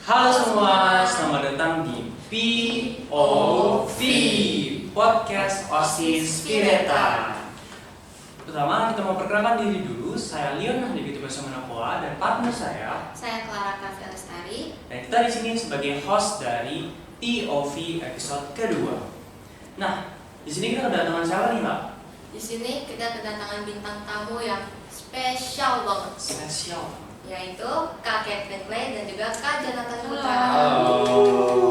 Halo semua, selamat datang di POV Podcast OSIS Pireta. Pertama kita mau perkenalkan diri dulu. Saya Leon Handiki bersama Napoa dan partner saya Clara Kavi Alestari. Dan kita di sini sebagai host dari POV episode kedua. Nah, di sini kita kedatangan siapa nih, Mbak? Di sini kita kedatangan bintang tamu yang spesial banget. Spesial. Yaitu Kak Catherine Clay dan juga Kak Jonathan Putra. Halo.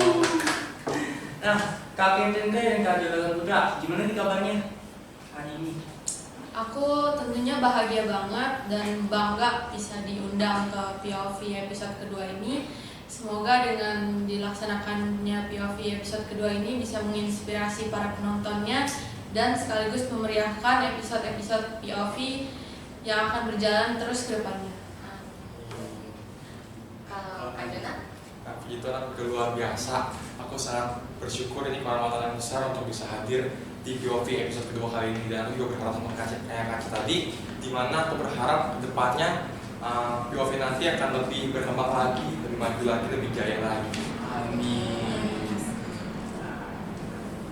Nah, Kak Catherine Clay dan Kak Jonathan Putra, gimana nih kabarnya hari ini? Aku tentunya bahagia banget dan bangga bisa diundang ke POV episode kedua ini. Semoga dengan dilaksanakannya POV episode kedua ini bisa menginspirasi para penontonnya dan sekaligus memeriahkan episode-episode POV yang akan berjalan terus ke depannya. Kalau Kak Jonathan? Tapi itu udah luar biasa. Aku sangat bersyukur ini kehormatan yang besar untuk bisa hadir di POV episode kedua kali ini. Dan aku juga berharap sama Kak tadi, dimana aku berharap kedepannya POV nanti akan lebih berkembang lagi, lebih maju lagi, lebih jaya lagi. Amin.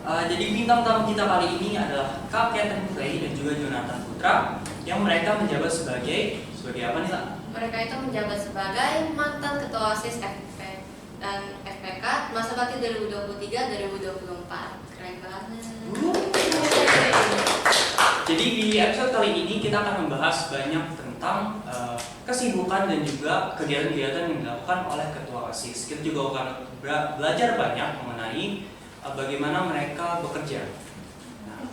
Jadi bintang tamu kita kali ini adalah Kak Catherine Clay dan juga Jonathan Putra yang mereka menjabat sebagai apa nih, Kak? Mereka itu menjabat sebagai mantan Ketua OSIS FP dan FPK masa bakti 2023-2024. Keren banget. Jadi di episode kali ini kita akan membahas banyak tentang kesibukan dan juga kegiatan-kegiatan yang dilakukan oleh Ketua OSIS. Kita juga akan belajar banyak mengenai bagaimana mereka bekerja. Nah,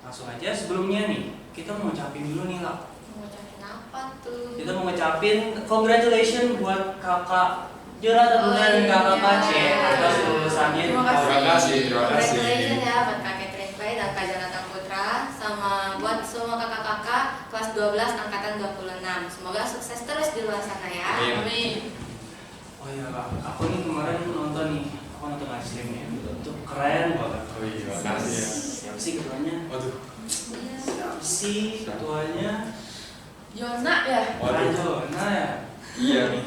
langsung aja sebelumnya nih, kita mau ngucapin dulu nih, Kak. Ngucapin apa tuh? Kita mau ngucapin congratulations buat Kakak Jonathan dan Kakak Pace atas lulusannya. Terima kasih. Congratulations ya buat Kak Catherine Clay dan Kak Jonathan Putra, sama buat semua kakak-kakak kelas 12 angkatan 26. Semoga sukses terus di luar sana ya. Amin. Oh iya, Kak, aku nih kemarin nonton live streamnya. Itu keren banget. Oh iya, makasih ya. Siapa sih ketuanya? Waduh, Siapa sih ketuanya? Jona ya? waduh. Nah ya. Iya nih.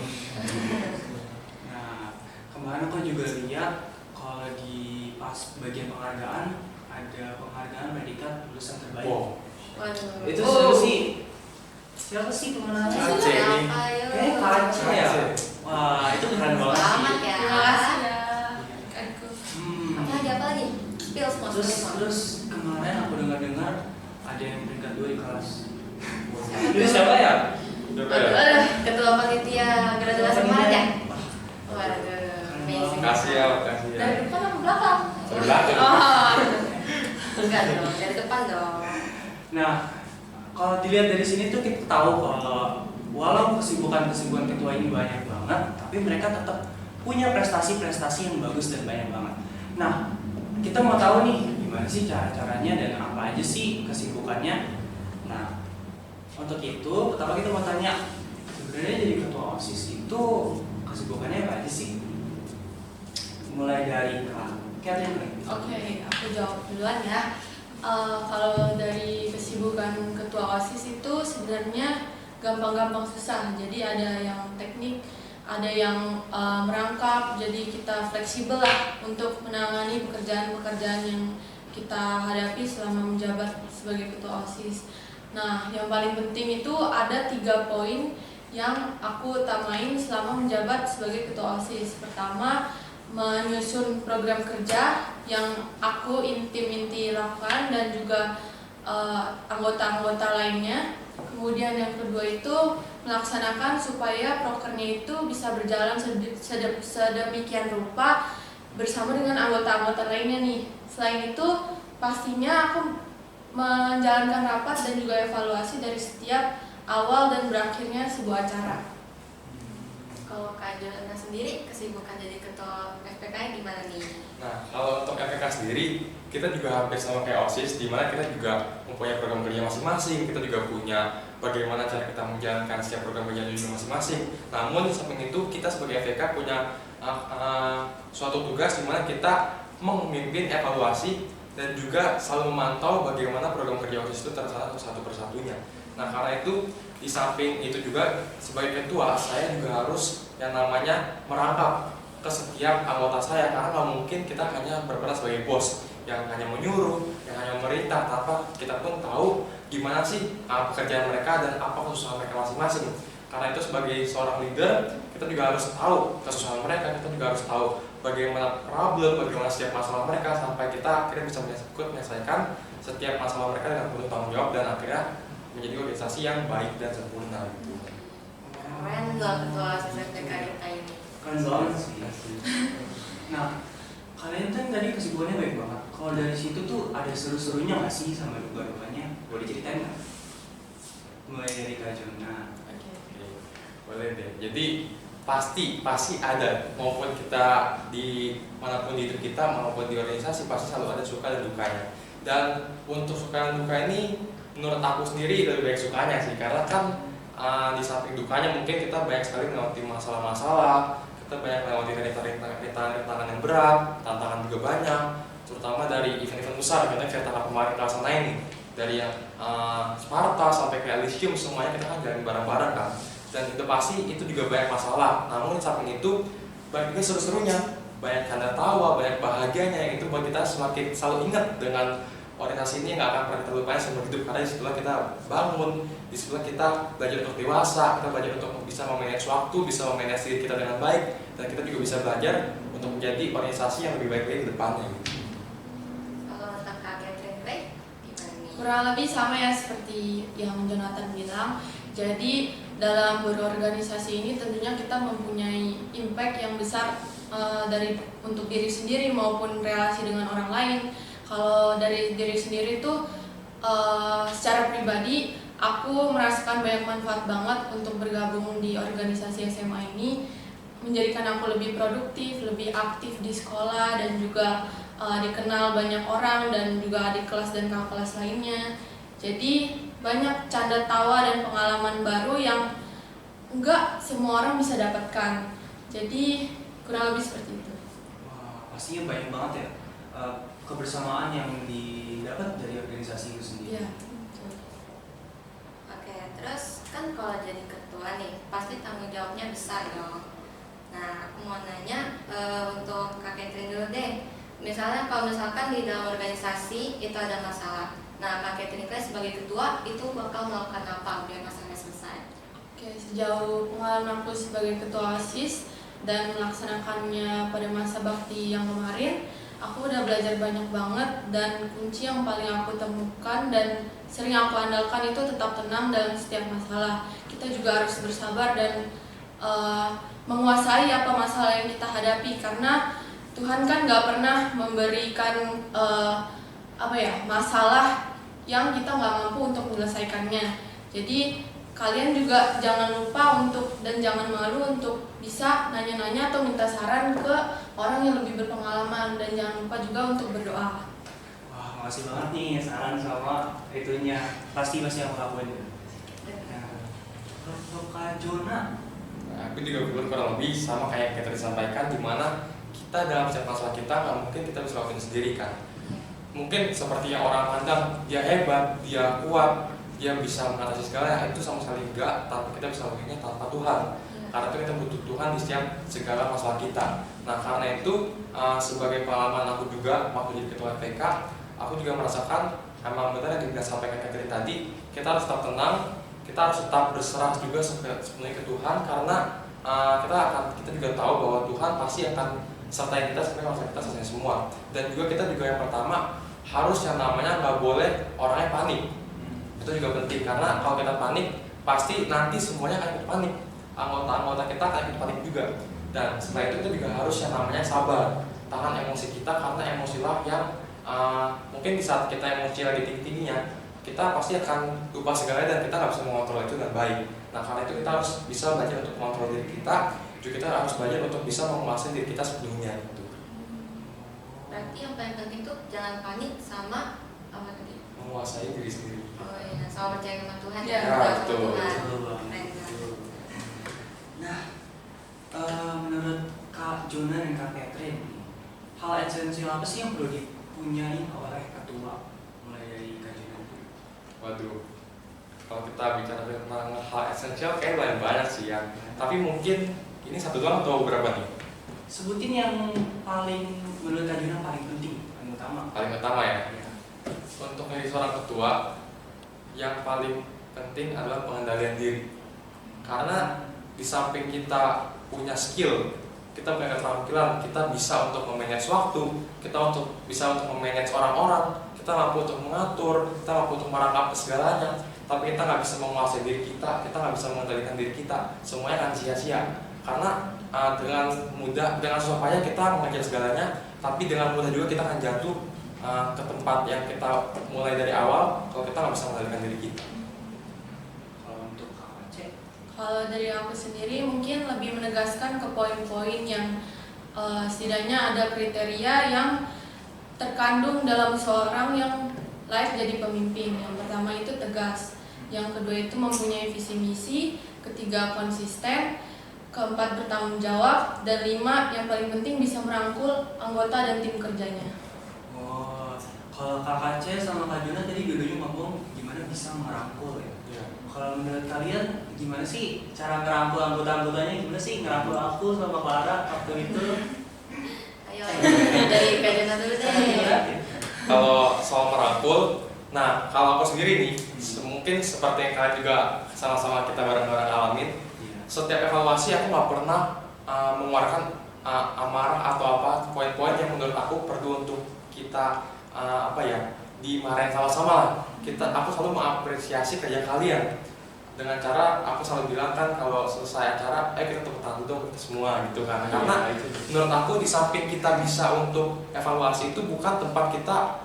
Nah, kemarin aku juga lihat kalau di pas bagian penghargaan ada penghargaan predikat lulusan terbaik. Wow. Waduh. Itu siapa sih? Siapa sih pemenangnya? Cace nih. Siapa yuk? Kayaknya Kace ya. Cace. Wah, itu keren banget sih. Selamat ya. Terima kasih ya. Adku. Apa lagi? Spill semua. Terus kemarin aku dengar ada yang peringkat 2 di kelas. Siapa Itu tuh? siapa ya? Udah Aduh, ya. ketua panitia graduasi kemarin ya? Waduh, amazing. Makasih ya, makasih ya. Dari depan atau belakang? Dari belakang. Oh. Enggak dong, dari depan dong. Nah, kalau dilihat dari sini tuh kita tahu kalau walau kesibukan ketua ini banyak banget, tapi mereka tetap punya prestasi-prestasi yang bagus dan banyak banget. Nah, kita mau tahu nih gimana sih cara-caranya dan apa aja sih kesibukannya. Nah, untuk itu pertama kita mau tanya, sebenarnya jadi ketua OSIS itu kesibukannya apa aja sih? Mulai dari Kak Catherine. Oke, aku jawab duluan ya. Kalau dari kesibukan ketua OSIS itu sebenarnya gampang-gampang susah. Jadi ada yang teknik, ada yang merangkap. Jadi kita fleksibel lah untuk menangani pekerjaan-pekerjaan yang kita hadapi selama menjabat sebagai ketua OSIS. Nah, yang paling penting itu ada 3 poin yang aku utamain selama menjabat sebagai ketua OSIS. Pertama, menyusun program kerja yang aku inti lakukan dan juga anggota-anggota lainnya. Kemudian yang kedua itu melaksanakan supaya prokernya itu bisa berjalan sedemikian rupa bersama dengan anggota-anggota lainnya nih. Selain itu pastinya aku menjalankan rapat dan juga evaluasi dari setiap awal dan berakhirnya sebuah acara. Kalau Kak Jonathan sendiri kesibukan jadi ketua FPK gimana nih? Nah, kalau untuk FPK sendiri, kita juga hampir sama kayak OSIS, di mana kita juga mempunyai program kerja masing-masing. Kita juga punya bagaimana cara kita menjalankan setiap program kerja di masing-masing. Namun, samping itu kita sebagai FPK punya suatu tugas di mana kita memimpin evaluasi dan juga selalu memantau bagaimana program kerja OSIS itu terlaksana satu persatunya. Nah karena itu di samping itu juga sebagai ketua saya juga harus yang namanya merangkap ke setiap anggota saya, karena nggak mungkin kita hanya berperan sebagai bos yang hanya menyuruh, yang hanya memerintah tanpa kita pun tahu gimana sih pekerjaan mereka dan apa kesusahan mereka masing-masing. Karena itu sebagai seorang leader kita juga harus tahu kesusahan mereka, kita juga harus tahu bagaimana problem, bagaimana setiap masalah mereka sampai kita akhirnya bisa menyelesaikan setiap masalah mereka dengan penuh tanggung jawab dan akhirnya menjadi organisasi yang baik dan sempurna gitu. Keren loh ketua SFTK kita ini. Keren banget sih. Nah, kalian kan tadi kesibukannya baik banget. Kalau dari situ tuh ada seru-serunya nggak sih sama duga-duganya? Boleh diceritain nggak? Mulai dari Kak Jona. Oke, boleh deh. Jadi pasti ada, maupun kita di manapun di hidup kita maupun di organisasi pasti selalu ada suka dan dukanya. Dan untuk suka dan duka ini menurut aku sendiri lebih baik sukanya sih, karena kan di samping dukanya mungkin kita banyak sekali melewati masalah-masalah, kita banyak melewati rintangan yang berat, tantangan juga banyak, terutama dari event-event besar. Contohnya kayak kemarin kelas ini dari yang Sparta sampai ke Elysium, semuanya kita kan jalan bareng-bareng kan. Dan itu pasti itu juga banyak masalah. Namun di samping itu banyak juga seru-serunya, banyak canda tawa, banyak bahagianya yang itu buat kita semakin selalu ingat dengan orientasi ini nggak akan pernah terlupain seumur hidup, karena disitulah kita bangun, disitulah kita belajar untuk dewasa, kita belajar untuk bisa memanage waktu, bisa memanage diri kita dengan baik, dan kita juga bisa belajar untuk menjadi organisasi yang lebih baik lagi ke depannya gitu. Kalau tentang Kak Catherine Clay, gimana nih? Kurang lebih sama ya seperti yang Jonathan bilang. Jadi dalam berorganisasi ini tentunya kita mempunyai impact yang besar dari untuk diri sendiri maupun relasi dengan orang lain. Kalau dari diri sendiri tuh secara pribadi aku merasakan banyak manfaat banget untuk bergabung di organisasi SMA ini, menjadikan aku lebih produktif, lebih aktif di sekolah, dan juga dikenal banyak orang dan juga adik kelas dan kakak kelas lainnya. Jadi banyak canda tawa dan pengalaman baru yang enggak semua orang bisa dapatkan. Jadi kurang lebih seperti itu. Wah, pastinya banyak banget ya kebersamaan yang didapat dari organisasi itu sendiri. Iya. Oke, terus kan kalau jadi ketua nih, pasti tanggung jawabnya besar dong. Nah, aku mau nanya untuk Kak Catherine dulu deh. Misalnya kalau misalkan di dalam organisasi itu ada masalah, nah Kak Catherine sebagai ketua itu bakal melakukan apa biar masalahnya selesai? Oke, sejauh pengalaman aku sebagai ketua OSIS dan melaksanakannya pada masa bakti yang kemarin, aku udah belajar banyak banget, dan kunci yang paling aku temukan dan sering aku andalkan itu tetap tenang dalam setiap masalah. Kita juga harus bersabar dan menguasai apa masalah yang kita hadapi, karena Tuhan kan gak pernah memberikan masalah yang kita gak mampu untuk menyelesaikannya. Jadi kalian juga jangan lupa untuk dan jangan malu untuk bisa nanya-nanya atau minta saran ke orang yang lebih berpengalaman, dan jangan lupa juga untuk berdoa. Wah, makasih banget nih saran sama itunya. Pasti aku lakuin. Nah, untuk Kak Jona, Aku juga kurang lebih sama kayak yang tadi disampaikan, dimana kita dalam setiap masalah kita nggak mungkin kita bisa lakuin sendiri kan. Mungkin seperti yang orang pandang dia hebat, dia kuat, dia bisa mengatasi segala, itu sama sekali enggak. Tanpa kita bisa melakukannya tanpa Tuhan. Karena itu kita butuh Tuhan di setiap segala masalah kita. Nah karena itu sebagai pengalaman aku juga waktu jadi ketua FPK, aku juga merasakan emang benar yang disampaikan Catherine tadi, kita harus tetap tenang, kita harus tetap berserah juga sepenuhnya ke Tuhan, karena kita juga tahu bahwa Tuhan pasti akan sertai kita sampai masalah kita selesai semua. Dan juga kita juga yang pertama harus yang namanya nggak boleh orangnya panik. Itu juga penting, karena kalau kita panik pasti nanti semuanya akan ikut panik. Anggota-anggota kita akan ikut panik juga. Dan setelah itu kita juga harus yang namanya sabar, tahan emosi kita, karena emosilah yang mungkin di saat kita emosi lagi tinggi-tingginya, kita pasti akan lupa segalanya dan kita nggak bisa mengontrol itu dengan baik. Nah karena itu kita harus bisa belajar untuk mengontrol diri kita, juga kita harus belajar untuk bisa menguasai diri kita sepenuhnya gitu. Berarti yang paling penting tuh jangan panik sama apa tadi? Menguasai diri sendiri. Oh iya, sama percaya sama Tuhan Ya, berdoa sama betul. Tuhan. betul banget. Keren. Nah, menurut Kak Jona dan Kak Catherine, hal esensial apa sih yang perlu dipunyai oleh ketua? Mulai dari Kak Jona. Waduh, Kalau kita bicara tentang hal esensial kayak lumayan banyak sih ya. Tapi mungkin ini satu doang atau berapa nih? Sebutin yang paling menurut Kak Juna paling penting, paling utama. Paling utama ya. Ya. Untuk menjadi seorang ketua, yang paling penting adalah pengendalian diri. Karena di samping kita punya skill, kita punya keterampilan, kita bisa untuk memanage waktu, kita bisa untuk memanage orang-orang, kita mampu untuk mengatur, kita mampu untuk merangkap segalanya. Tapi kita nggak bisa menguasai diri kita nggak bisa mengendalikan diri kita, semuanya akan sia-sia. Karena dengan mudah, dengan susah payah kita mengejar segalanya, tapi dengan mudah juga kita akan jatuh ke tempat yang kita mulai dari awal kalau kita nggak bisa mengendalikan diri kita. Kalau untuk Kak Aceh, Kalau dari aku sendiri mungkin lebih menegaskan ke poin-poin yang setidaknya ada kriteria yang terkandung dalam seorang yang layak jadi pemimpin. Yang pertama itu tegas, yang kedua itu mempunyai visi misi, ketiga konsisten, keempat bertanggung jawab, dan lima yang paling penting bisa merangkul anggota dan tim kerjanya. oh, kalau Kak Aceh sama Kak Juna tadi dulunya ngomong gimana bisa merangkul ya. Kalau menurut kalian gimana sih cara ngerangkul anggota-anggotanya? Gimana sih ngerangkul aku sama Clara waktu itu? Ayo dari Kak Juna dulu deh. Kalau soal merangkul, nah kalau aku sendiri nih, mungkin seperti yang kalian juga sama-sama kita bareng-bareng alamin, setiap evaluasi aku nggak pernah mengeluarkan amarah atau apa poin-poin yang menurut aku perlu untuk kita dimarahin sama-sama lah. Aku selalu mengapresiasi kerja kalian dengan cara aku selalu bilang kan kalau selesai acara, kita tepuk tangan dong kita semua gitu kan. Karena menurut aku di samping kita bisa untuk evaluasi itu bukan tempat kita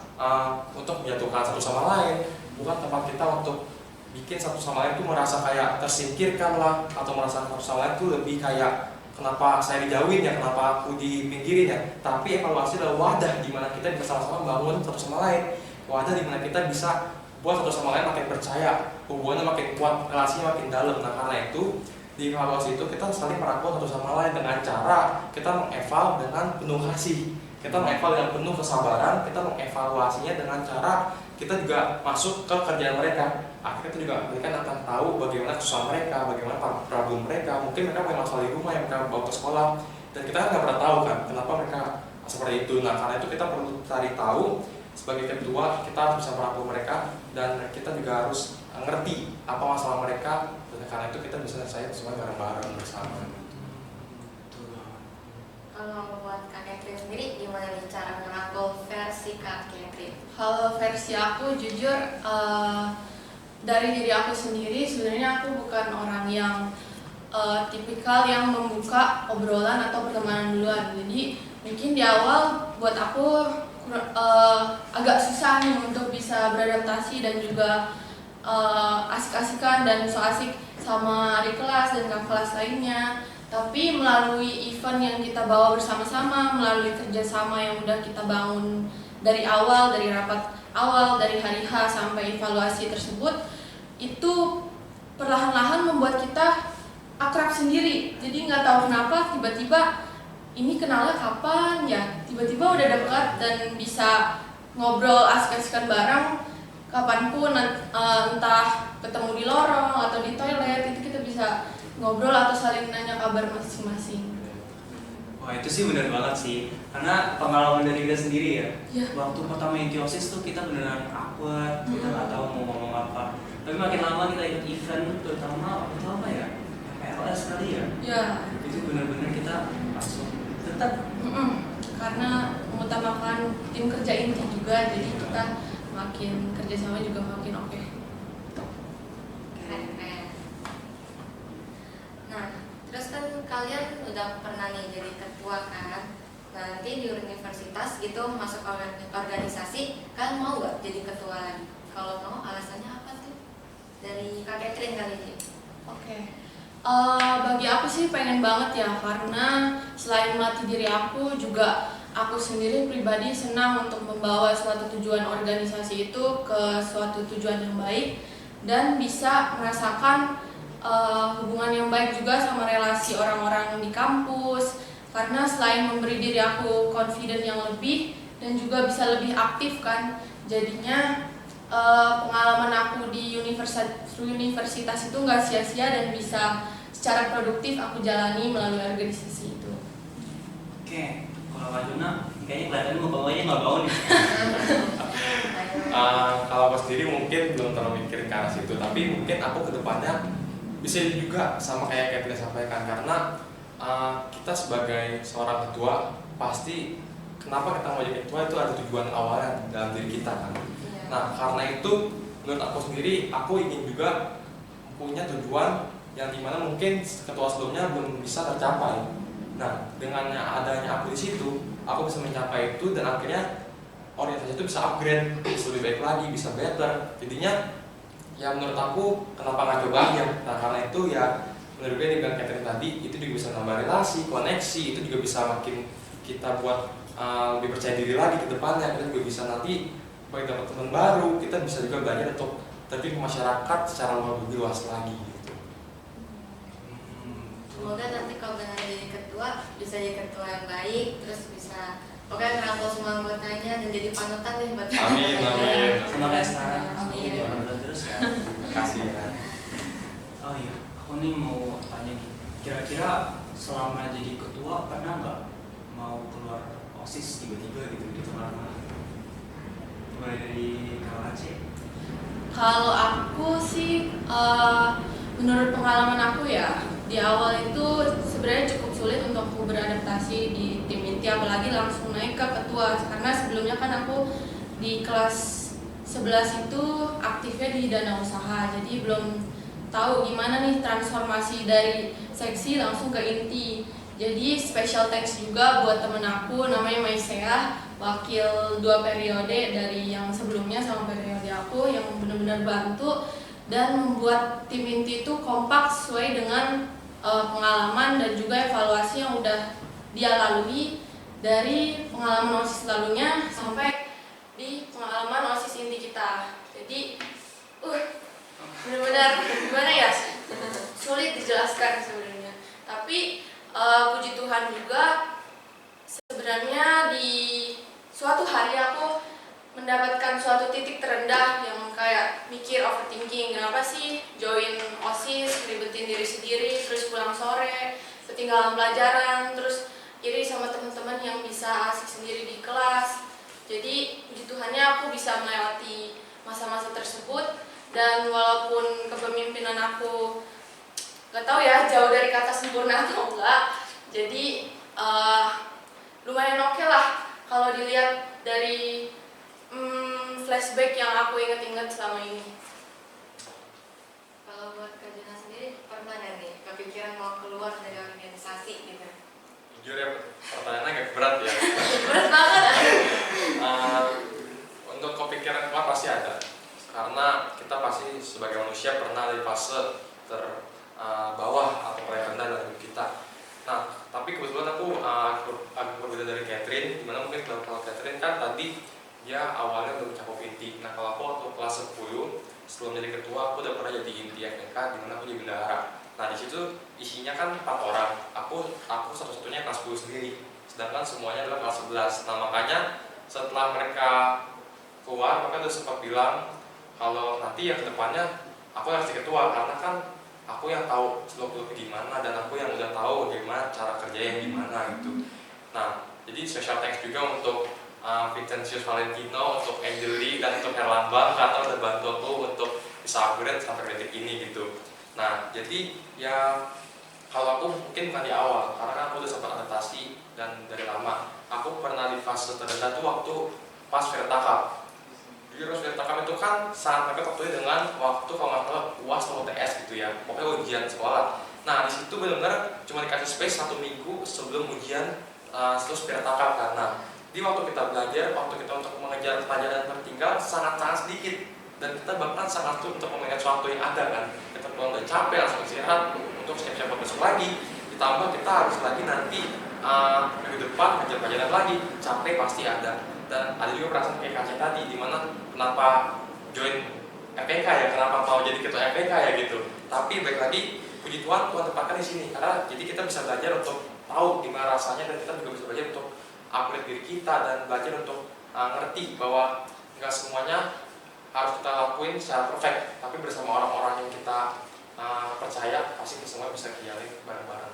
untuk menjatuhkan satu sama lain, bukan tempat kita untuk bikin satu sama lain itu merasa kayak tersingkirkan lah, atau merasa satu sama lain itu lebih kayak kenapa saya dijauhin ya, kenapa aku dipinggirin ya. Tapi evaluasi adalah wadah di mana kita bisa sama-sama bangun satu sama lain, wadah di mana kita bisa buat satu sama lain makin percaya, hubungannya makin kuat, relasinya makin dalam. Nah karena itu di evaluasi itu kita saling merangkul satu sama lain dengan cara kita mengeval dengan penuh kasih, kita mengeval dengan penuh kesabaran, kita mengevaluasinya dengan cara kita juga masuk ke kerjaan mereka. Akhirnya itu juga mereka akan tahu bagaimana kesusahan mereka, bagaimana problem mereka. Mungkin mereka punya masalah di rumah yang mereka bawa ke sekolah, dan kita kan nggak pernah tahu kan kenapa mereka seperti itu. Nah karena itu kita perlu cari tahu. Sebagai ketua kita harus bisa merangkul mereka, dan kita juga harus ngerti apa masalah mereka, dan karena itu kita bisa selesai semua bareng-bareng bersama. Kalau buat Kak Catherine sendiri gimana nih cara merangkul versi Kak Catherine? Kalau versi aku jujur dari diri aku sendiri sebenarnya aku bukan orang yang tipikal yang membuka obrolan atau pertemanan duluan. Jadi mungkin di awal buat aku agak susah nih untuk bisa beradaptasi dan juga asik-asikan dan so asik sama adik kelas dan kakak kelas lainnya. Tapi melalui event yang kita bawa bersama-sama, melalui kerjasama yang udah kita bangun dari awal, dari rapat awal, dari hari H sampai evaluasi tersebut, itu perlahan-lahan membuat kita akrab sendiri. Jadi nggak tahu kenapa tiba-tiba ini kenalnya kapan ya, tiba-tiba udah dekat dan bisa ngobrol asik-asikan bareng kapanpun, entah ketemu di lorong atau di toilet, itu kita bisa ngobrol atau saling nanya kabar masing-masing. Wah itu sih benar banget sih, karena pengalaman dari kita sendiri ya. Waktu pertama ikut OSIS tuh kita beneran awkward, kita nggak tahu mau ngomong apa. Tapi makin lama kita ikut event, terutama waktu itu apa ya, PLS kali ya. Itu benar-benar kita langsung tetap. Karena mengutamakan tim kerja inti juga, jadi kita makin kerjasama juga makin oke. Keren. Nah, terus kan kalian udah pernah nih jadi ketua kan? Nanti di universitas gitu masuk organisasi, kalian mau gak jadi ketua lagi? Kalau mau, alasannya apa tuh? Dari Kak Catherine kali ini. Oke. Bagi aku sih pengen banget ya, karena selain melatih diri aku juga aku sendiri pribadi senang untuk membawa suatu tujuan organisasi itu ke suatu tujuan yang baik dan bisa merasakan hubungan yang baik juga sama relasi orang-orang di kampus, karena selain memberi diri aku confident yang lebih dan juga bisa lebih aktif kan, jadinya pengalaman aku di universitas itu nggak sia-sia dan bisa secara produktif aku jalani melalui organisasi itu. Oke, kalau Kak Juna kayaknya kelihatannya mau bawanya nggak bau nih. Kalau aku sendiri mungkin belum terlalu mikirin ke arah situ, tapi mungkin aku kedepannya bisa juga sama kayak Catherine sampaikan, karena kita sebagai seorang ketua pasti kenapa kita mau jadi ketua itu ada tujuan awalnya dalam diri kita kan. Nah karena itu menurut aku sendiri aku ingin juga punya tujuan yang dimana mungkin ketua sebelumnya belum bisa tercapai. Nah dengan adanya aku di situ aku bisa mencapai itu dan akhirnya organisasi itu bisa upgrade, bisa lebih baik lagi, bisa better. Jadinya ya menurut aku kenapa nggak coba aja. Nah karena itu ya menurut gue dengan Catherine tadi itu juga bisa nambah relasi, koneksi, itu juga bisa makin kita buat lebih percaya diri lagi ke depannya. Kita juga bisa nanti bagi dapat teman baru, kita bisa juga belajar untuk terjun ke masyarakat secara lebih luas lagi gitu. Semoga nanti kalau benar jadi ketua bisa jadi ketua yang baik, terus bisa pokoknya merangkul semua anggotanya dan jadi panutan deh buat Amin, amin. Semoga sekarang Amin. terus ya. Terima kasih ya. Oh iya, aku nih mau tanya nih. Kira-kira selama jadi ketua pernah nggak mau keluar OSIS tiba-tiba gitu di tengah-tengah? Mulai dari Kak Aceh. Kalau aku sih, menurut pengalaman aku ya, di awal itu sebenarnya cukup sulit untuk aku beradaptasi di tim inti, apalagi langsung naik ke ketua. Karena sebelumnya kan aku di kelas 11 itu aktifnya di dana usaha, jadi belum tahu gimana nih transformasi dari seksi langsung ke inti. Jadi special thanks juga buat temen aku namanya Maisea, wakil 2 periode dari yang sebelumnya sama periode aku, yang benar-benar bantu dan membuat tim inti itu kompak sesuai dengan pengalaman dan juga evaluasi yang udah dia lalui dari pengalaman OSIS lalunya sampai di pengalaman OSIS inti kita. Jadi benar-benar gimana ya, sulit dijelaskan sebenarnya. Tapi puji Tuhan juga sebenarnya di suatu hari aku mendapatkan suatu titik terendah yang kayak mikir overthinking, kenapa sih join OSIS, ribetin diri sendiri, terus pulang sore, ketinggalan pelajaran, terus iri sama teman-teman yang bisa asik sendiri di kelas. Jadi puji Tuhannya aku bisa melewati masa-masa tersebut, dan walaupun kepemimpinan aku gak tahu ya jauh dari kata sempurna atau enggak, jadi lumayan oke lah kalau dilihat dari flashback yang aku inget-inget selama ini. Kalau buat Kak Juna sendiri pernah nggak nih kepikiran mau keluar dari organisasi gitu? Jujur ya pertanyaannya agak berat ya. Berat banget. Untuk kepikiran keluar pasti ada, karena kita pasti sebagai manusia pernah di fase terbawah atau paling rendah dalam hidup kita. Nah, tapi kebetulan aku agak berbeda dari Catherine, dimana mungkin kalau Catherine kan tadi dia awalnya udah mencakup inti. Nah, kalau aku waktu kelas 10 sebelum jadi ketua aku udah pernah jadi inti FNK, dimana aku jadi bendahara. Nah, di situ isinya kan 4 orang. Aku satu-satunya kelas 10 sendiri, sedangkan semuanya adalah kelas 11. Nah, makanya setelah mereka keluar, mereka udah sempat bilang kalau nanti yang kedepannya aku harus jadi ketua, karena kan aku yang tahu seluk-beluknya gimana dan aku yang udah tahu bagaimana cara kerjanya gimana gitu. Nah, jadi special thanks juga untuk Vincentius Valentino, untuk Angeli dan untuk Herlambang karena udah bantu aku untuk bisa upgrade sampai detik ini gitu. Nah, jadi ya kalau aku mungkin bukan di awal, karena kan aku udah sempat adaptasi dan dari lama. Aku pernah di fase terendah tuh waktu pas Vertakap. Jadi Vertakap itu kan sangat mepet waktunya dengan waktu kalau nggak salah UAS atau UTS gitu ya, pokoknya ujian sekolah. Nah, di situ benar-benar cuma dikasih space 1 minggu sebelum ujian terus Vertakap kan. Nah, di waktu kita belajar, waktu kita untuk mengejar pelajaran tertinggal sangat-sangat sedikit, dan kita bahkan sangat sulit untuk mengingat waktu yang ada kan. Kita pulang udah capek, langsung istirahat untuk siap-siap besok lagi. Ditambah kita harus lagi nanti minggu depan ngejar pelajaran lagi, capek pasti ada. Dan ada juga perasaan kayak Kak tadi, dimana kenapa join FPK ya, kenapa mau jadi ketua FPK ya gitu. Tapi baik lagi, puji Tuhan tempatkan di sini, karena jadi kita bisa belajar untuk tahu gimana rasanya, dan kita juga bisa belajar untuk upgrade diri kita dan belajar untuk ngerti bahwa nggak semuanya harus kita lakuin secara perfect, tapi bersama orang-orang yang kita percaya pasti semua bisa dijalin bareng-bareng.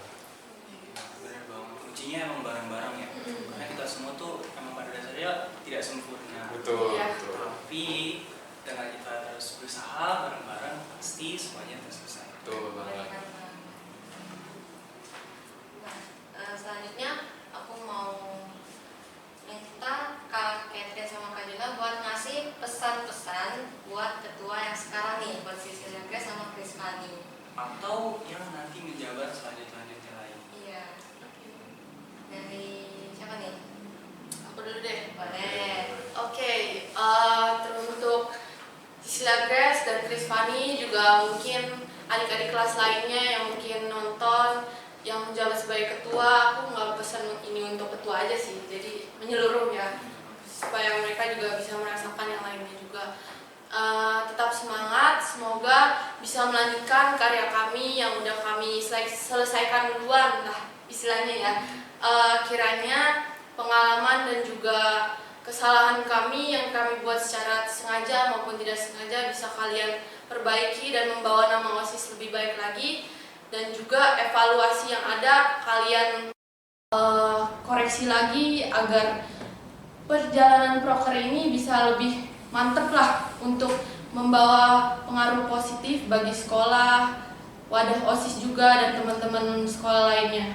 Bener banget, kuncinya emang bareng-bareng ya. Karena kita semua tuh emang pada dasarnya tidak sempurna. Betul, Iya. betul. Tapi dengan kita terus berusaha bareng-bareng pasti semuanya terus selesai. Betul banget. Nah, selanjutnya aku mau minta Kak Catherine sama Kak Juna buat ngasih pesan-pesan buat ketua yang sekarang nih, buat Cecilia Grace sama Chris Fanny. Atau yang nanti menjabat selanjutnya lain. Iya. Dari siapa nih? Aku dulu deh. Boleh. Oke, terus untuk Cecilia Grace dan Chris Fanny juga mungkin adik-adik kelas lainnya yang mungkin nonton yang menjabat sebagai ketua, aku nggak pesan ini untuk ketua aja sih, jadi menyeluruh ya, supaya mereka juga bisa merasakan yang lainnya juga. Tetap semangat, semoga bisa melanjutkan karya kami yang udah kami selesaikan duluan lah istilahnya ya. Kiranya pengalaman dan juga kesalahan kami yang kami buat secara sengaja maupun tidak sengaja bisa kalian perbaiki dan membawa nama OSIS lebih baik lagi, dan juga evaluasi yang ada kalian koreksi lagi agar perjalanan proker ini bisa lebih mantep lah untuk membawa pengaruh positif bagi sekolah, wadah OSIS juga dan teman-teman sekolah lainnya.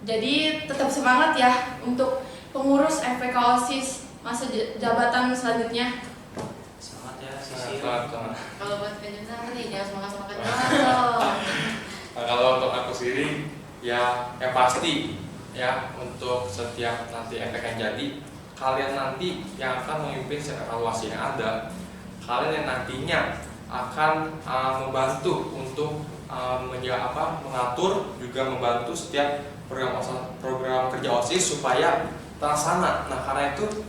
Jadi tetap semangat ya untuk pengurus FPK OSIS masa jabatan selanjutnya. Semangat ya Sisi. Semangat. Kalau buat Kak Juna apa nih? Jangan semangat-semangat banget. Nah, kalau untuk aku sendiri ya yang pasti ya, untuk setiap nanti FPK yang jadi, kalian nanti yang akan memimpin setiap evaluasi yang ada, kalian yang nantinya akan membantu untuk mengatur juga membantu setiap program kerja OSIS supaya terlaksana. Nah, karena itu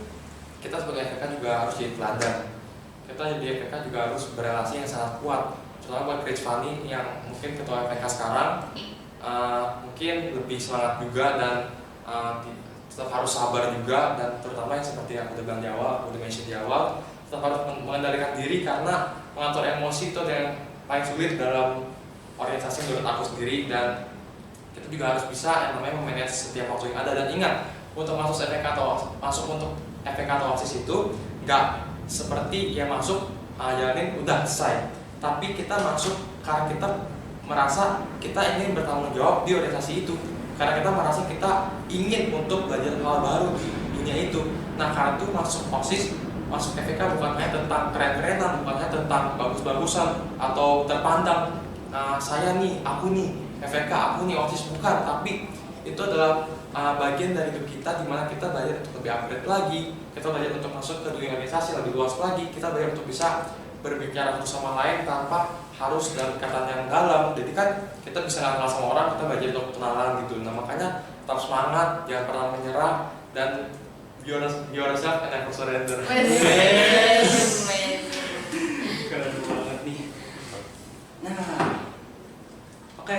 kita sebagai FPK juga harus jadi teladan. Kita jadi FPK juga harus berrelasi yang sangat kuat. Terutama buat Chris Fanny yang mungkin ketua FPK sekarang mungkin lebih semangat juga dan tetap harus sabar juga, dan terutama yang seperti yang aku bilang di awal, aku udah mention di awal, tetap harus mengendalikan diri karena mengatur emosi itu yang paling sulit dalam organisasi menurut aku sendiri, dan kita juga harus bisa yang namanya memanage setiap waktu yang ada. Dan ingat, untuk masuk FPK atau untuk FPK atau OSIS itu nggak seperti yang masuk jalanin udah selesai, tapi kita masuk karena kita merasa kita ingin bertanggung jawab di organisasi itu, karena kita merasa kita ingin untuk belajar hal baru di dunia itu. Nah, karena itu masuk OSIS, masuk FPK bukan hanya tentang keren-kerenan, bukan hanya tentang bagus-bagusan atau terpandang saya nih, aku nih FPK, aku nih OSIS, bukan, tapi itu adalah bagian dari hidup kita, dimana kita belajar untuk lebih upgrade lagi, kita belajar untuk masuk ke dunia organisasi lebih luas lagi, kita belajar untuk bisa berbicara satu sama lain tanpa harus dalam ikatan yang dalam. Jadi kan kita bisa kenal sama orang, kita belajar untuk kenalan gitu. Nah, makanya tetap semangat, jangan pernah menyerah, dan be yourself and never surrender. Keren banget nih. Nah, oke.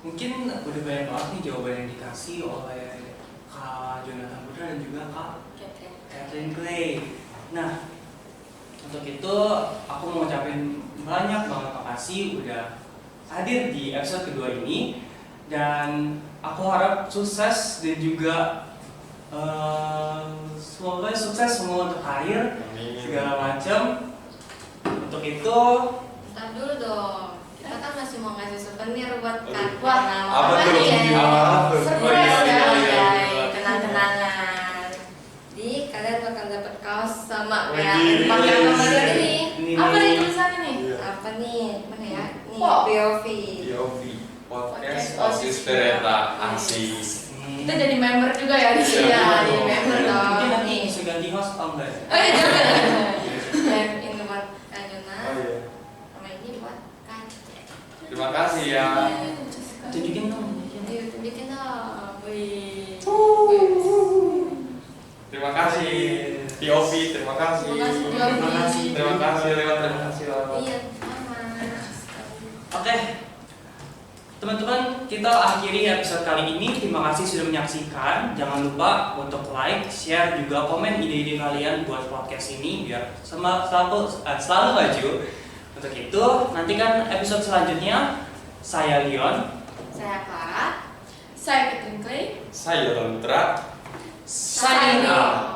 Mungkin udah banyak banget nih jawaban yang dikasih oleh Kak Jonathan Putra dan juga Kak Catherine Clay. Nah, untuk itu aku mau ngucapin banyak banget makasih udah hadir di episode kedua ini, dan aku harap sukses dan juga semoga sukses semua untuk karir segala macam. Untuk itu Ntar dulu dong, kita kan masih mau ngasih souvenir buat Kak. Wah, apa tuh? Apa tuh? Surprise iya, ya, iya. kenang-kenangan. Jadi kalian bakal dapat kaos sama Wih. kayak pakai gambar ini. Apa nih tulisannya nih? Apa nih? Mana ya? Nih, Wow. POV. POV Podcast OSIS Pereta Asis. Kita jadi member juga ya di sini. Iya, Ya, jadi betul. member dong. mungkin nanti bisa ganti host atau enggak? Oh iya, jangan. Dan ini buat Kak Jona, Oh iya. sama ini buat Kak. Terima kasih ya. Tunjukin dong. Ayo tunjukin dong. Wih. Terima kasih POV, terima kasih. Terima kasih, POV. Terima kasih lewat. Iya, sama. Oke, teman-teman, kita akhiri episode kali ini. Terima kasih sudah menyaksikan. Jangan lupa untuk like, share, juga komen ide-ide kalian buat podcast ini biar selalu maju. Untuk itu, nantikan episode selanjutnya. Saya Leon, Saya Clara. Saya Catherine Clay. Saya Rontra. signing out.